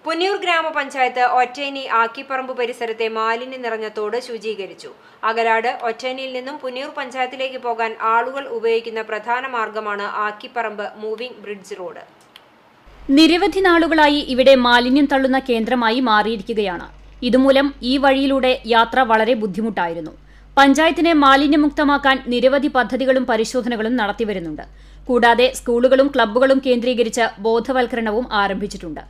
പുന്നയൂർ ഗ്രാമപഞ്ചായത്ത് ഒറ്റേനി ആക്കിപ്പറമ്പ് പരിസരത്തെ മാലിന്യം നിറഞ്ഞ തോട് ശുചീകരിച്ചു. അകലാട് ഒറ്റേനിയിൽ നിന്നും പുന്നയൂർ പഞ്ചായത്തിലേക്ക് പോകാൻ ആളുകൾ ഉപയോഗിക്കുന്ന പ്രധാന മാർഗമാണ് ആക്കിപ്പറമ്പ് മൂവിംഗ് ബ്രിഡ്ജ് റോഡ്. നിരവധി നാളുകളായി ഇവിടെ മാലിന്യം തള്ളുന്ന കേന്ദ്രമായി മാറിയിരിക്കുകയാണ്. ഇതുമൂലം ഈ വഴിയിലൂടെ യാത്ര വളരെ ബുദ്ധിമുട്ടായിരുന്നു. പഞ്ചായത്തിനെ മാലിന്യമുക്തമാക്കാൻ നിരവധി പദ്ധതികളും പരിശോധനകളും നടത്തിവരുന്നുണ്ട്. കൂടാതെ സ്കൂളുകളും ക്ലബ്ബുകളും കേന്ദ്രീകരിച്ച് ബോധവൽക്കരണവും ആരംഭിച്ചിട്ടുണ്ട്.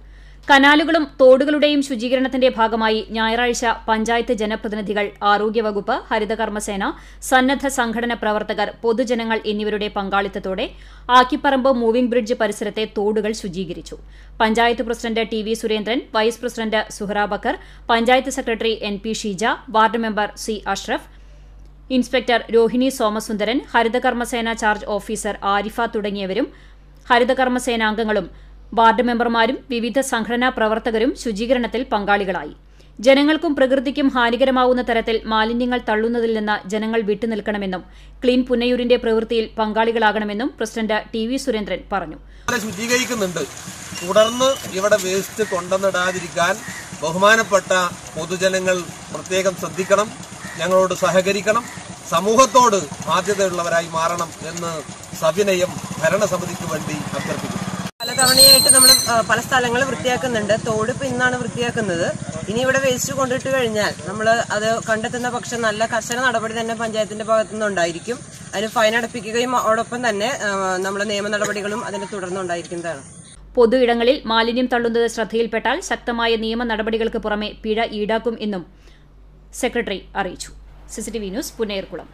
കനാലുകളും തോടുകളുടെയും ശുചീകരണത്തിന്റെ ഭാഗമായി ഞായറാഴ്ച പഞ്ചായത്ത് ജനപ്രതിനിധികൾ, ആരോഗ്യവകുപ്പ്, ഹരിതകർമ്മസേന, സന്നദ്ധ സംഘടന പ്രവർത്തകർ, പൊതുജനങ്ങൾ എന്നിവരുടെ പങ്കാളിത്തത്തോടെ ആക്കിപ്പറമ്പ് മൂവിംഗ് ബ്രിഡ്ജ് പരിസരത്തെ തോടുകൾ ശുചീകരിച്ചു. Panchayat president T V Surendran, vice president Suhra Bakkar, panchayat secretary N P Sheeja, ward member C Ashraf, inspector Rohini Somasundaran, Harithakarmasena charge officer Arifa തുടങ്ങിയവരും ഹരിതകർമ്മസേനാംഗങ്ങളും വാർഡ് മെമ്പർമാരും വിവിധ സംഘടനാ പ്രവർത്തകരും ശുചീകരണത്തിൽ പങ്കാളികളായി. ജനങ്ങൾക്കും പ്രകൃതിക്കും ഹാനികരമാവുന്ന തരത്തിൽ മാലിന്യങ്ങൾ തള്ളുന്നതിൽ നിന്ന് ജനങ്ങൾ വിട്ടുനിൽക്കണമെന്നും ക്ലീൻ പുന്നയൂരിന്റെ പ്രവൃത്തിയിൽ പങ്കാളികളാകണമെന്നും പ്രസിഡന്റ് ടി വി സുരേന്ദ്രൻ പറഞ്ഞു. ശുചീകരിക്കുന്നുണ്ട്. തുടർന്ന് ഇവിടെ വേസ്റ്റ് കൊണ്ടുവന്നിടാതിരിക്കാൻ ബഹുമാനപ്പെട്ട പൊതുജനങ്ങൾ പ്രത്യേകം ശ്രദ്ധിക്കണം, ഞങ്ങളോട് സഹകരിക്കണം, സമൂഹത്തോട് ബാധ്യതയുള്ളവരായി മാറണം എന്ന് സവിനയം ഭരണസമിതിക്ക് വേണ്ടി അഭ്യർത്ഥിക്കുന്നു. പലതവണയായിട്ട് നമ്മൾ പല സ്ഥലങ്ങൾ വൃത്തിയാക്കുന്നുണ്ട്. തോട് ഇപ്പം ഇന്നാണ് വൃത്തിയാക്കുന്നത്. ഇനി ഇവിടെ വേസ്റ്റ് കൊണ്ടിട്ട് കഴിഞ്ഞാൽ നമ്മൾ അത് കണ്ടെത്തുന്ന പക്ഷം നല്ല കർശന നടപടി തന്നെ പഞ്ചായത്തിന്റെ ഭാഗത്തു നിന്നുണ്ടായിരിക്കും. അതിന് ഫൈൻ അടപ്പിക്കുകയും അതോടൊപ്പം തന്നെ നമ്മുടെ നിയമ നടപടികളും അതിനെ തുടർന്നുണ്ടായിരിക്കുന്നതാണ്. പൊതു ഇടങ്ങളിൽ മാലിന്യം തള്ളുന്നത് ശ്രദ്ധയിൽപ്പെട്ടാൽ ശക്തമായ നിയമ നടപടികൾക്ക് പുറമെ പിഴ ഈടാക്കും എന്നും സെക്രട്ടറി അറിയിച്ചു. CCTV news, Punnayurkulam.